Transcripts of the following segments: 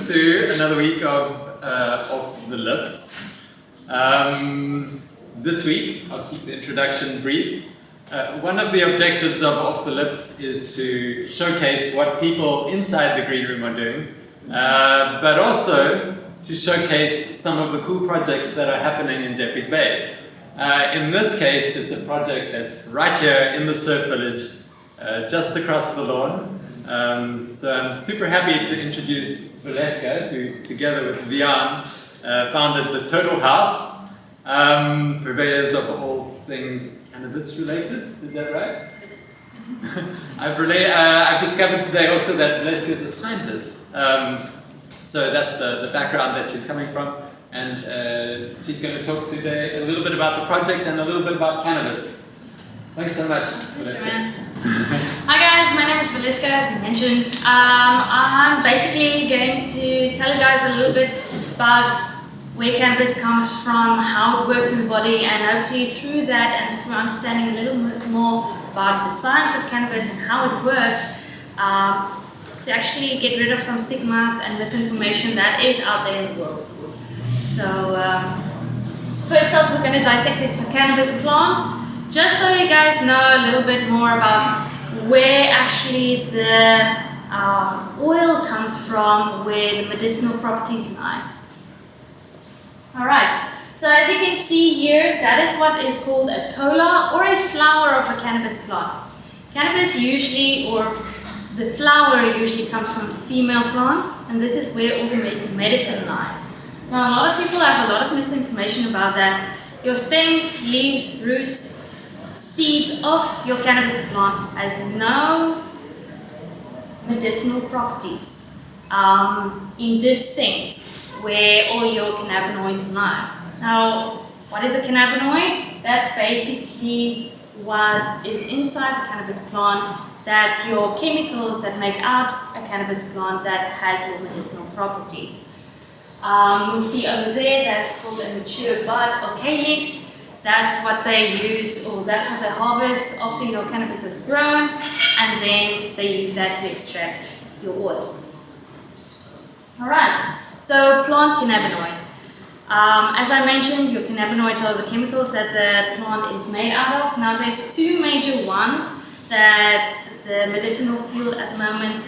to another week of Off the Lips. This week, I'll keep the introduction brief. One of the objectives of Off the Lips is to showcase what people inside the green room are doing, but also to showcase some of the cool projects that are happening in JBay. In this case, it's a project that's right here in the surf village, just across the lawn. So I'm super happy to introduce Veleska, who together with Vian founded the Total House, purveyors of all things cannabis related. Is that right? I've discovered today also that Veleska is a scientist. So that's the background that she's coming from. And she's going to talk today a little bit about the project and a little bit about cannabis. Thanks so much, Veleska. Hi guys, my name is Veleska, as you mentioned. I'm basically going to tell you guys a little bit about where cannabis comes from, how it works in the body, and hopefully through that and through understanding a little bit more about the science of cannabis and how it works, to actually get rid of some stigmas and misinformation that is out there in the world. So first off, we're going to dissect the cannabis plant, just so you guys know a little bit more about where actually the oil comes from, where the medicinal properties lie. Alright, so as you can see here, that is what is called a cola or a flower of a cannabis plant. Cannabis usually, or the flower usually comes from the female plant, and this is where all the medicine lies. Now a lot of people have a lot of misinformation about that. Your stems, leaves, roots, seeds of your cannabis plant has no medicinal properties in this sense, where all your cannabinoids lie. Now, what is a cannabinoid? That's basically what is inside the cannabis plant. That's your chemicals that make out a cannabis plant that has your medicinal properties. You'll see over there, that's called a mature bud or calyx. That's what they use, or that's what they harvest after your cannabis has grown, and then they use that to extract your oils. Alright, so plant cannabinoids. As I mentioned, your cannabinoids are the chemicals that the plant is made out of. Now there's two major ones that the medicinal field at the moment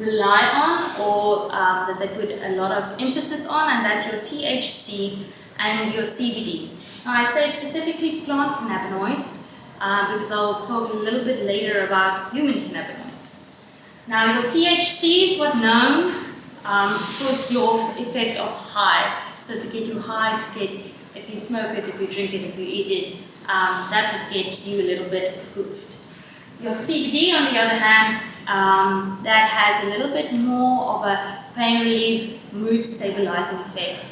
rely on, or that they put a lot of emphasis on, and that's your THC and your CBD. Now I say specifically plant cannabinoids because I'll talk a little bit later about human cannabinoids. Now your THC is what's known to cause your effect of high. So to get you high, if you smoke it, if you drink it, if you eat it, that's what gets you a little bit goofed. Your CBD, on the other hand, that has a little bit more of a pain relief, mood stabilizing effect.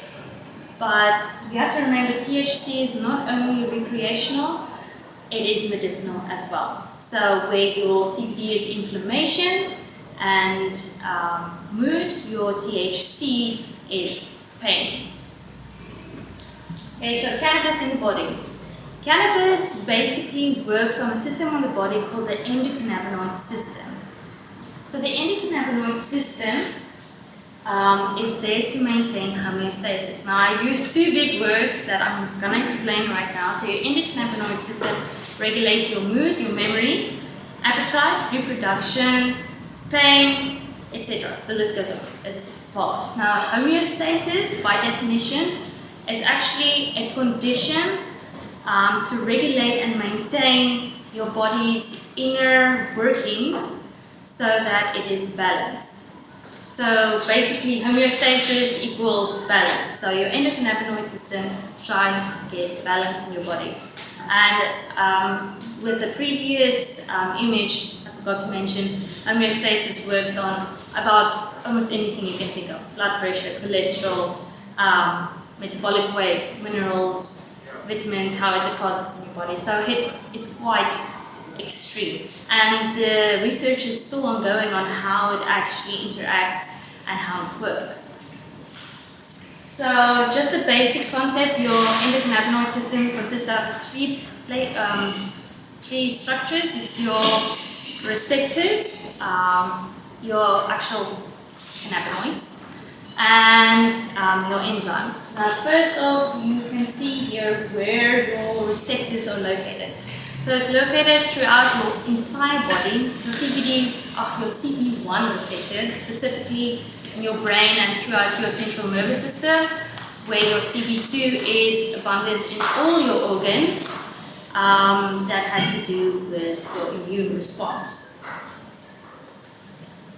But you have to remember, THC is not only recreational, it is medicinal as well. So where your CBD is inflammation and mood, your THC is pain. Okay, so cannabis in the body. Cannabis basically works on a system on the body called the endocannabinoid system. So the endocannabinoid system is there to maintain homeostasis. Now I use two big words that I'm going to explain right now. So your endocannabinoid system regulates your mood, your memory, appetite, reproduction, pain, etc. The list goes on. It's vast. Now homeostasis, by definition, is actually a condition to regulate and maintain your body's inner workings so that it is balanced. So basically homeostasis equals balance. So your endocannabinoid system tries to get balance in your body. And with the previous image, I forgot to mention, homeostasis works on about almost anything you can think of. Blood pressure, cholesterol, metabolic waste, minerals, vitamins, how it deposits in your body. So it's quite extreme. And the research is still ongoing on how it actually interacts and how it works. So just a basic concept, your endocannabinoid system consists of three structures. It's your receptors, your actual cannabinoids and your enzymes. Now, first off, you can see here where your receptors are located. So it's located throughout your entire body. Your your CB1 receptor, specifically in your brain and throughout your central nervous system, where your CB2 is abundant in all your organs. That has to do with your immune response.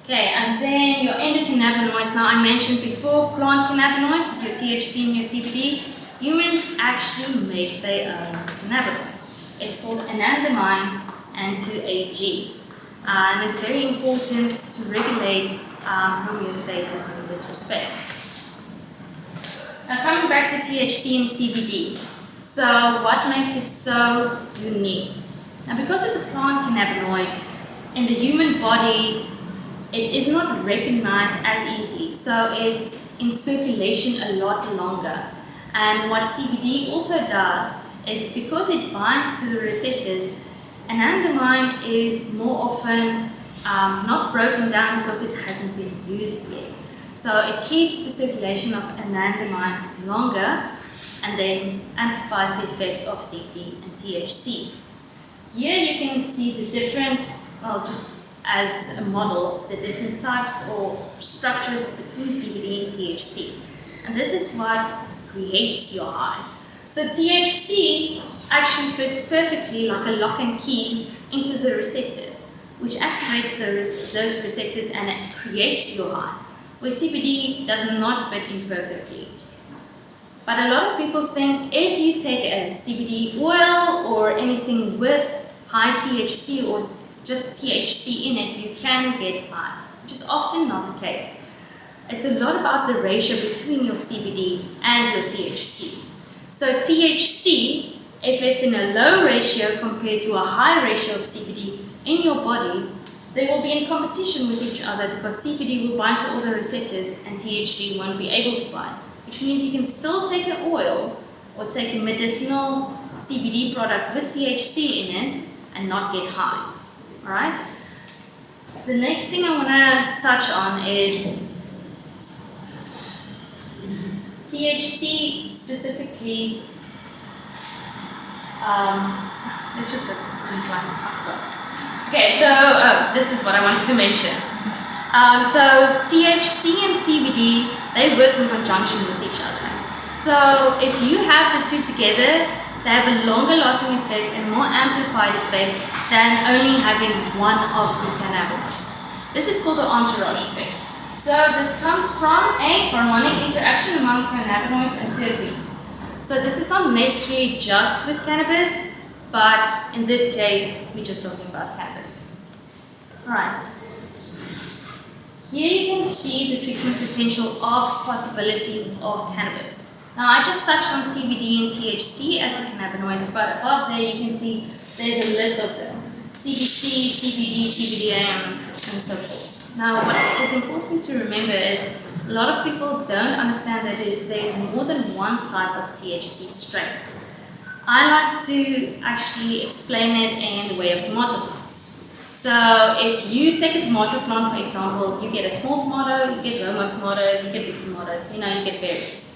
Okay, and then your endocannabinoids. Now I mentioned before, plant cannabinoids is your THC and your CBD. Humans actually make their own cannabinoids. It's called anandamide and 2-AG. And it's very important to regulate homeostasis in this respect. Now coming back to THC and CBD. So what makes it so unique? Now because it's a plant cannabinoid, in the human body, it is not recognized as easily. So it's in circulation a lot longer. And what CBD also does is because it binds to the receptors, anandamide is more often not broken down because it hasn't been used yet. So it keeps the circulation of anandamide longer and then amplifies the effect of CBD and THC. Here you can see the different, just as a model, the different types or structures between CBD and THC. And this is what creates your high. So THC actually fits perfectly like a lock and key into the receptors, which activates those receptors and it creates your high, where CBD does not fit in perfectly. But a lot of people think if you take a CBD oil or anything with high THC or just THC in it, you can get high, which is often not the case. It's a lot about the ratio between your CBD and your THC. So THC, if it's in a low ratio compared to a high ratio of CBD in your body, they will be in competition with each other because CBD will bind to all the receptors and THC won't be able to bind. Which means you can still take an oil or take a medicinal CBD product with THC in it and not get high. Alright? The next thing I want to touch on is THC specifically. Let's just go to this slide. Okay, so this is what I wanted to mention. So THC and CBD, they work in conjunction with each other. So if you have the two together, they have a longer lasting effect and more amplified effect than only having one of the cannabinoids. This is called the Entourage Effect. So this comes from a harmonic interaction among cannabinoids and terpenes. So this is not necessarily just with cannabis, but in this case, we're just talking about cannabis. Alright. Here you can see the treatment potential of possibilities of cannabis. Now I just touched on CBD and THC as the cannabinoids, but above there you can see there's a list of them. CBC, CBD, CBDM, and so forth. Now what is important to remember is a lot of people don't understand that there's more than one type of THC strain. I like to actually explain it in the way of tomato plants. So if you take a tomato plant, for example, you get a small tomato, you get Roma tomatoes, you get big tomatoes, you get berries.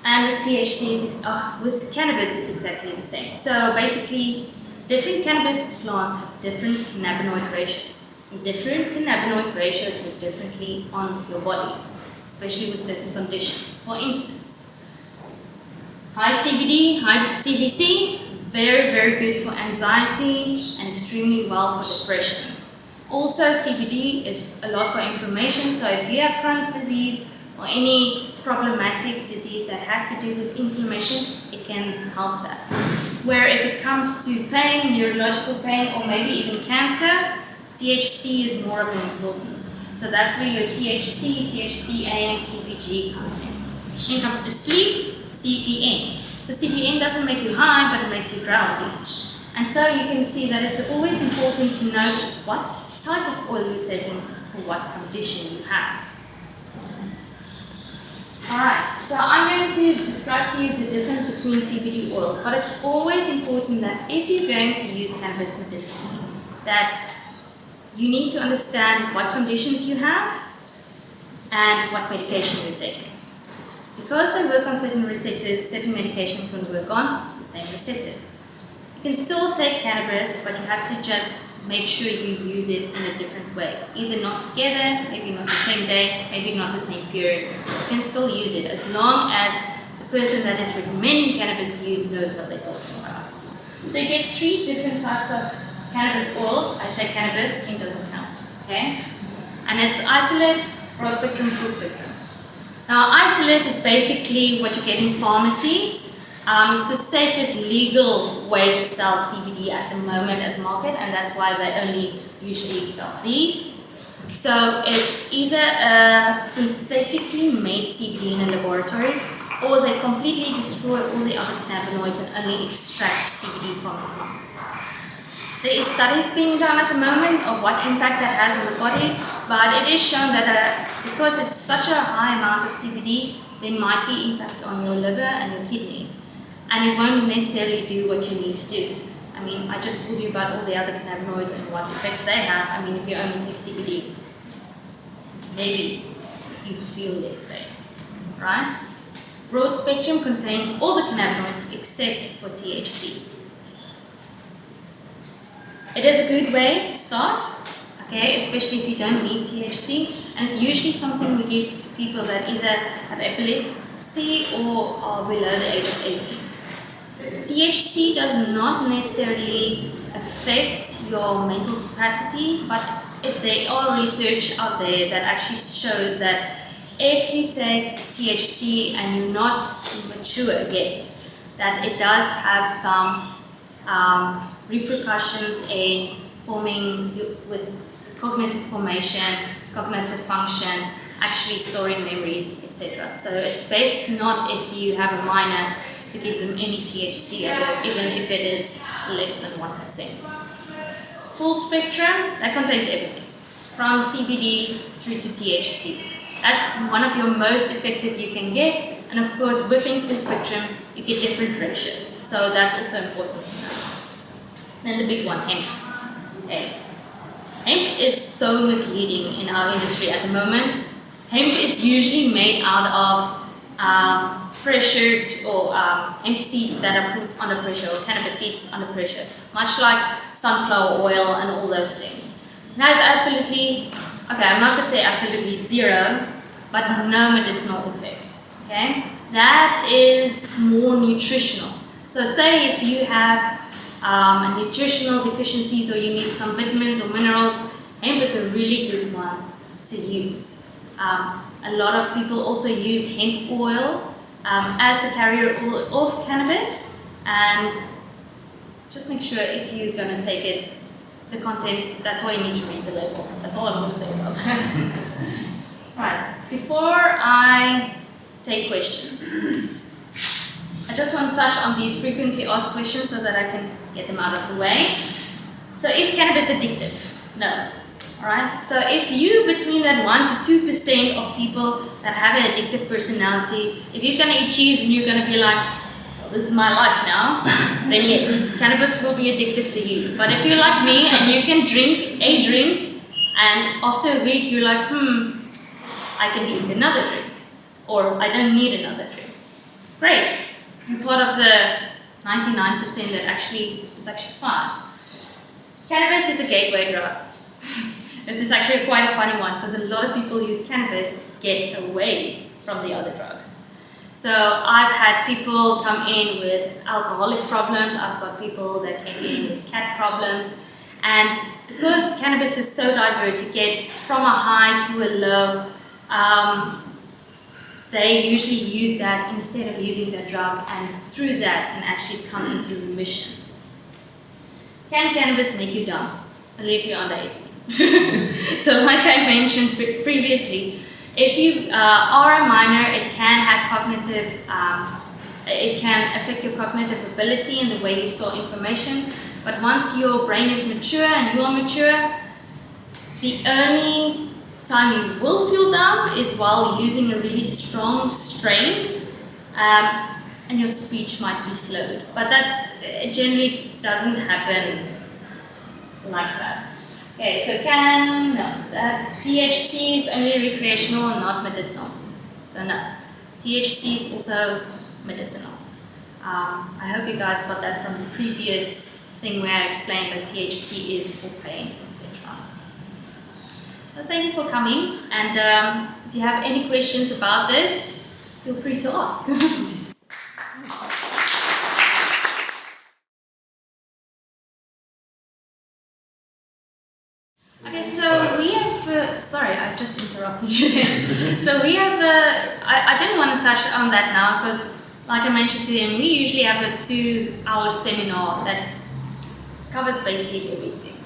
And with THC, with cannabis, it's exactly the same. So basically, different cannabis plants have different cannabinoid ratios. And different cannabinoid ratios work differently on your body, especially with certain conditions. For instance, high CBD, high CBC, very, very good for anxiety and extremely well for depression. Also, CBD is a lot for inflammation, so if you have Crohn's disease or any problematic disease that has to do with inflammation, it can help that. Where if it comes to pain, neurological pain, or maybe even cancer, THC is more of an importance. So that's where your THC, THCA, and CBG comes in. When it comes to sleep, CBN. So CBN doesn't make you high, but it makes you drowsy. And so you can see that it's always important to know what type of oil you're taking for what condition you have. Alright, so I'm going to describe to you the difference between CBD oils, but it's always important that if you're going to use cannabis medicinally, that you need to understand what conditions you have, and what medication you're taking. Because they work on certain receptors, certain medication can work on the same receptors. You can still take cannabis, but you have to just make sure you use it in a different way. Either not together, maybe not the same day, maybe not the same period. You can still use it as long as the person that is recommending cannabis to you knows what they're talking about. So you get 3 different types of cannabis oils. I say cannabis, it doesn't count, okay? And it's isolate, broad spectrum, full spectrum. Now, isolate is basically what you get in pharmacies. It's the safest legal way to sell CBD at the moment at the market, and that's why they only usually sell these. So it's either a synthetically made CBD in a laboratory, or they completely destroy all the other cannabinoids and only extract CBD from the plant. There is studies being done at the moment of what impact that has on the body, but it is shown that because it's such a high amount of CBD, there might be impact on your liver and your kidneys, and it won't necessarily do what you need to do. I mean, I just told you about all the other cannabinoids and what effects they have. I mean, if you only take CBD, maybe you feel less pain, right? Broad spectrum contains all the cannabinoids except for THC. It is a good way to start, okay, especially if you don't need THC, and it's usually something we give to people that either have epilepsy or are below the age of 18. THC does not necessarily affect your mental capacity, but there are research out there that actually shows that if you take THC and you're not mature yet, that it does have some repercussions in forming with cognitive formation, cognitive function, actually storing memories, etc. So it's best not if you have a minor to give them any THC at all, even if it is less than 1%. Full spectrum, that contains everything, from CBD through to THC. That's one of your most effective you can get, and of course within full spectrum you get different ratios, so that's also important to know. Then the big one, hemp. Okay. Hemp is so misleading in our industry at the moment. Hemp is usually made out of pressured or hemp seeds that are put under pressure, or cannabis seeds under pressure, much like sunflower oil and all those things. It has absolutely, okay, I'm not going to say absolutely zero, but no medicinal effect. Okay, that is more nutritional. So say if you have nutritional deficiencies or you need some vitamins or minerals, hemp is a really good one to use. A lot of people also use hemp oil as the carrier oil of cannabis, and just make sure if you're going to take it, the contents, that's why you need to read the label. That's all I'm going to say about that. Right, before I take questions, I just want to touch on these frequently asked questions so that I can get them out of the way. So is cannabis addictive? No. Alright, so if you between that 1 to 2% of people that have an addictive personality, if you're going to eat cheese and you're going to be like, well, this is my life now, then yes, cannabis will be addictive to you. But if you're like me and you can drink a drink and after a week you're like, I can drink another drink, or I don't need another drink. Great, you're part of the 99% that actually is actually fine. Cannabis is a gateway drug. This is actually quite a funny one because a lot of people use cannabis to get away from the other drugs. So I've had people come in with alcoholic problems, I've got people that came in with cat problems, and because cannabis is so diverse, you get from a high to a low, they usually use that instead of using the drug, and through that can actually come into remission. Can cannabis make you dumb? Only if you're under 18. So like I mentioned previously, if you are a minor, it can have cognitive, it can affect your cognitive ability and the way you store information. But once your brain is mature and you are mature, the only time you will feel dumb is while using a really strong strain, and your speech might be slowed. But that generally doesn't happen like that. Okay, so THC is only recreational, not medicinal. So no, THC is also medicinal. I hope you guys got that from the previous thing where I explained that THC is for pain, etc. So thank you for coming, and if you have any questions about this, feel free to ask. Okay, so we have, sorry, I just interrupted you there. So we have, I didn't want to touch on that now because, like I mentioned to him, we usually have a 2-hour seminar that covers basically everything.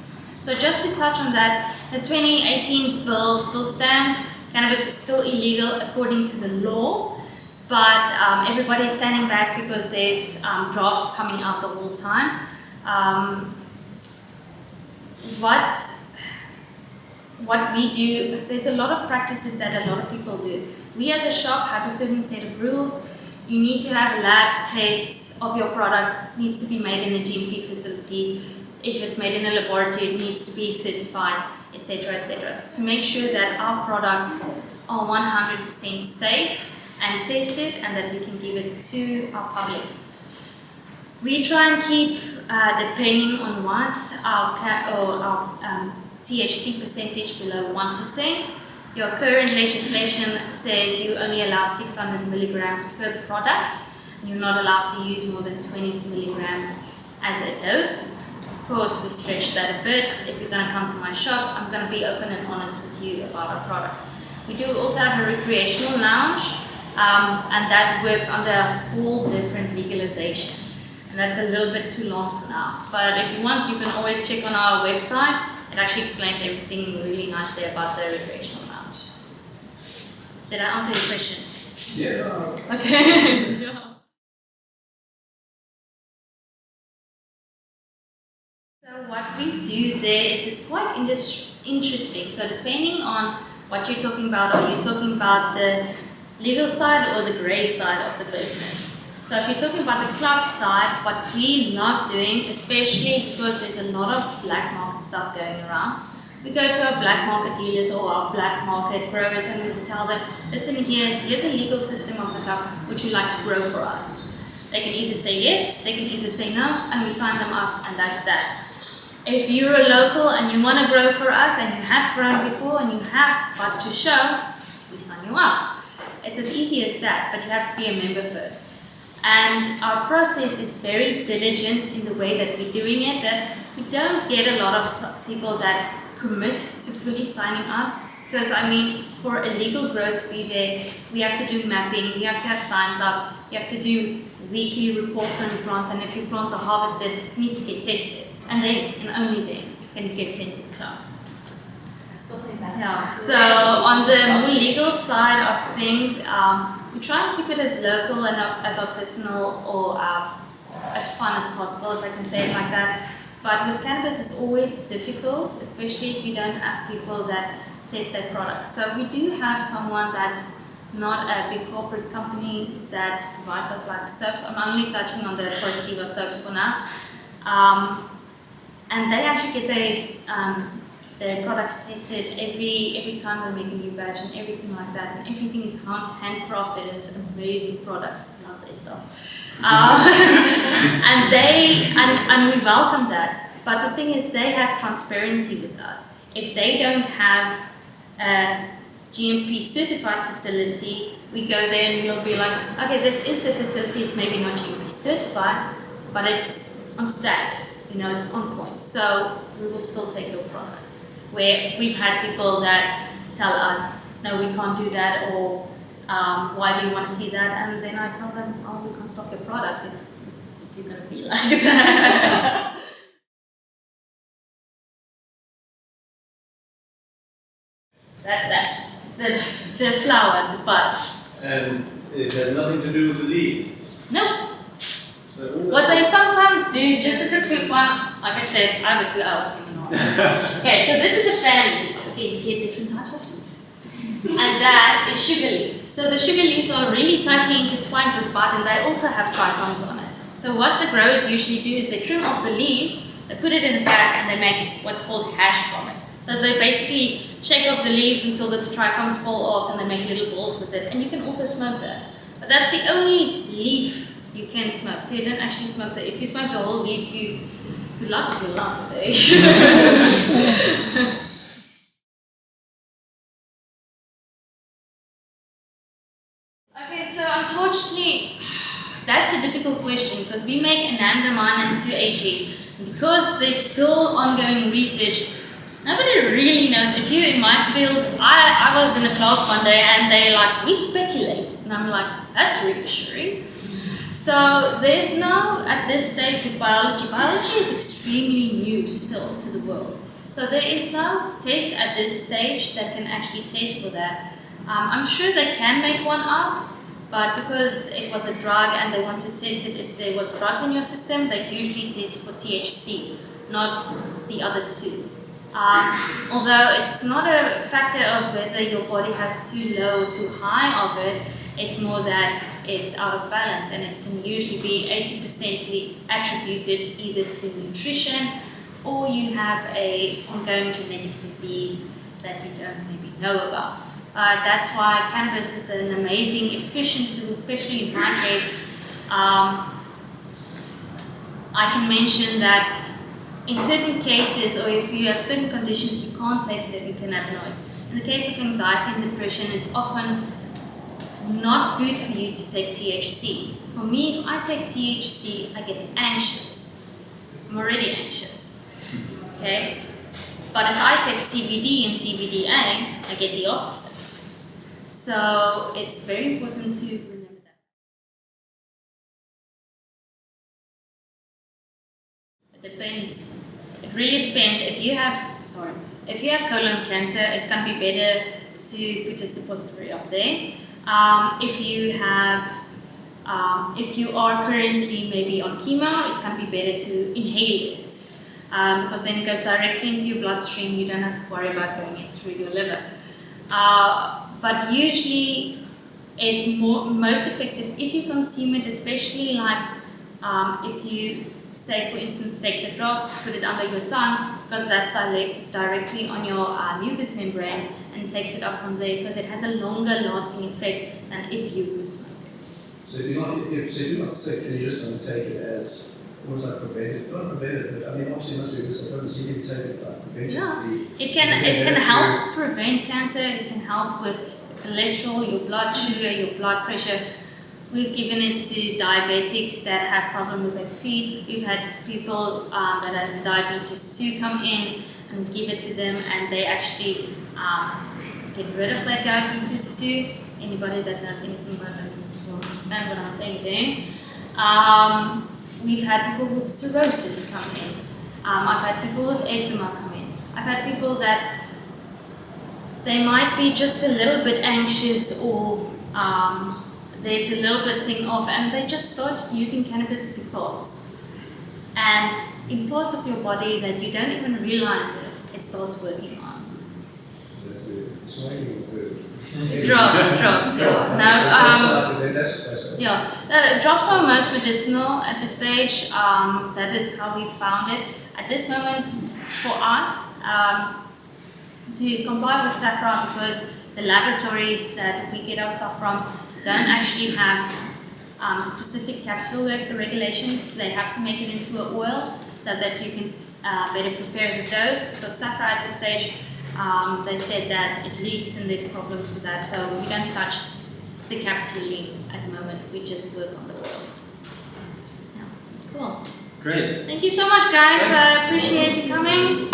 So just to touch on that, the 2018 bill still stands. Cannabis is still illegal according to the law, but everybody is standing back because there's drafts coming out the whole time. What we do, there's a lot of practices that a lot of people do. We as a shop have a certain set of rules. You need to have lab tests of your products. It needs to be made in a GMP facility. If it's made in a laboratory, it needs to be certified, etc., etc. To make sure that our products are 100% safe and tested, and that we can give it to our public. We try and keep, depending on what, our THC percentage below 1%. Your current legislation says you're only allowed 600 milligrams per product. You're not allowed to use more than 20 milligrams as a dose. Of course, we stretch that a bit. If you're going to come to my shop, I'm going to be open and honest with you about our products. We do also have a recreational lounge, and that works under all different legalizations. And that's a little bit too long for now. But if you want, you can always check on our website. It actually explains everything really nicely about the recreational lounge. Did I answer your question? Yeah. Okay. Yeah. So what we do there is quite interesting. So depending on what you're talking about, are you talking about the legal side or the grey side of the business? So if you're talking about the club side, what we love doing, especially because there's a lot of black market stuff going around, we go to our black market dealers or our black market growers and we tell them, listen here, here's a legal system of the club, would you like to grow for us? They can either say yes, they can either say no, and we sign them up, and that's that. If you're a local and you want to grow for us and you have grown before and you have got to show, we sign you up. It's as easy as that, but you have to be a member first. And our process is very diligent in the way that we're doing it, that we don't get a lot of people that commit to fully signing up. Because I mean, for a legal grow to be there, we have to do mapping, we have to have signs up, you have to do weekly reports on your plants, and if your plants are harvested, it needs to get tested. And then, and only then, can it get sent to the club. Yeah. So on the more legal side of things, we try and keep it as local and as artisanal or as fun as possible, if I can say it like that. But with cannabis, it's always difficult, especially if you don't have people that test their products. So we do have someone that's not a big corporate company that provides us like soaps. I'm only touching on the Forestiva soaps for now. And they actually get their products tested every time we make a new batch and everything like that. And everything is handcrafted. It's an amazing product. I love their stuff. and we welcome that. But the thing is, they have transparency with us. If they don't have a GMP certified facility, we go there and we'll be like, okay, this is the facility. It's maybe not GMP certified, but it's on standard. You know, it's on point. So we will still take your product. Where we've had people that tell us, no, we can't do that, or why do you want to see that? And then I tell them, oh, we can't stop your product if you're going to be like that. That's that. The flower, the bud. And it has nothing to do with the leaves. Nope. So What they sometimes do, just as a quick one, like I said, I have a 2-hour seminar. Okay, so this is a fan leaf. Okay, you get different types of leaves. And that is sugar leaves. So the sugar leaves are really tightly intertwined with bud, and they also have trichomes on it. So what the growers usually do is they trim off the leaves, they put it in a bag, and they make what's called hash from it. So they basically shake off the leaves until the trichomes fall off and they make little balls with it. And you can also smoke that. But that's the only leaf you can smoke. So you don't actually smoke the, if you smoke the whole leaf, good luck with your lungs, eh? Okay, so unfortunately, that's a difficult question because we make anandamide and 2-AG. Because there's still ongoing research, nobody really knows. If you're in my field, I was in a class one day and they're like, we speculate. And I'm like, that's reassuring. So there's no, at this stage with biology is extremely new still to the world. So there is no test at this stage that can actually test for that. I'm sure they can make one up, but because it was a drug and they want to test it if there was drugs in your system, they usually test for THC, not the other two. Although it's not a factor of whether your body has too low or too high of it, it's more that it's out of balance, and it can usually be 80% attributed either to nutrition or you have a ongoing genetic disease that you don't maybe know about. That's why cannabis is an amazing, efficient tool, especially in my case. I can mention that in certain cases, or if you have certain conditions, you can't take certain cannabinoids. In the case of anxiety and depression, it's often not good for you to take THC. For me, if I take THC, I get anxious. I'm already anxious, okay? But if I take CBD and CBDA, I get the opposite. So it's very important to remember that. It depends. It really depends. If you have colon cancer, it's going to be better to put a suppository up there. If you are currently maybe on chemo, it's going to be better to inhale it because then it goes directly into your bloodstream. You don't have to worry about going it through your liver. But usually, it's most effective if you consume it, especially like if you say, for instance, take the drops, put it under your tongue, because that's directly on your mucous membranes and takes it up from there, because it has a longer lasting effect than if you would smoke it. So if you're not sick and you just don't take it as almost like preventive, not preventive, but I mean obviously it must be a disadvantage, you can take it like preventively. Yeah, it can help prevent cancer, it can help with cholesterol, your blood sugar, your blood pressure. We've given it to diabetics that have problems with their feet. We've had people that have diabetes 2 come in and give it to them, and they actually get rid of their diabetes 2. Anybody that knows anything about diabetes will understand what I'm saying there. We've had people with cirrhosis come in. I've had people with eczema come in. I've had people that they might be just a little bit anxious or there's a little bit thing off, and they just start using cannabis because. And in parts of your body that you don't even realize it starts working on. Drops, yeah. Drops are most medicinal at this stage. That is how we found it. At this moment, for us, to comply with SAFRA, because the laboratories that we get our stuff from don't actually have specific capsule regulations. They have to make it into an oil so that you can better prepare the dose. Because SAFRA at this stage, they said that it leaks and there's problems with that. So we don't touch the capsule at the moment. We just work on the oils. Yeah. Cool. Great. Thank you so much, guys. Thanks. I appreciate you coming.